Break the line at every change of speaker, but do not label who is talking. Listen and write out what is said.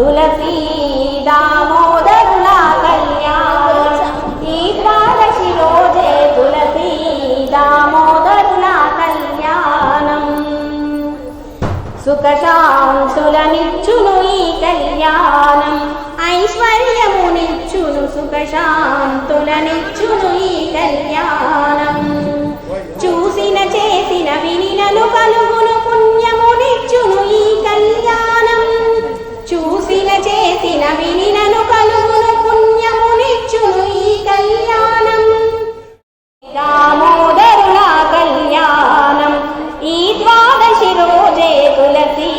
తులసీ దామోదరుల కళ్యాణం ఈ ద్వాదశి రోజే తులసీ దామోదరుల కళ్యాణం సుఖశాంతులనిచ్చును ఈ కళ్యాణం ఐశ్వర్యమునిచ్చును సుఖశాంతులనిచ్చును ఈ కళ్యాణం చూసిన చేసిన వినినను కలుగును పుణ్యమునిచ్చును ఈ కళ్యాణం చూసిన చేసిన వినినను కలుగును పుణ్యమునిచ్చును ఈ కళ్యాణం దామోదరుల కళ్యాణం ఈ ద్వాదశి రోజే తులసీ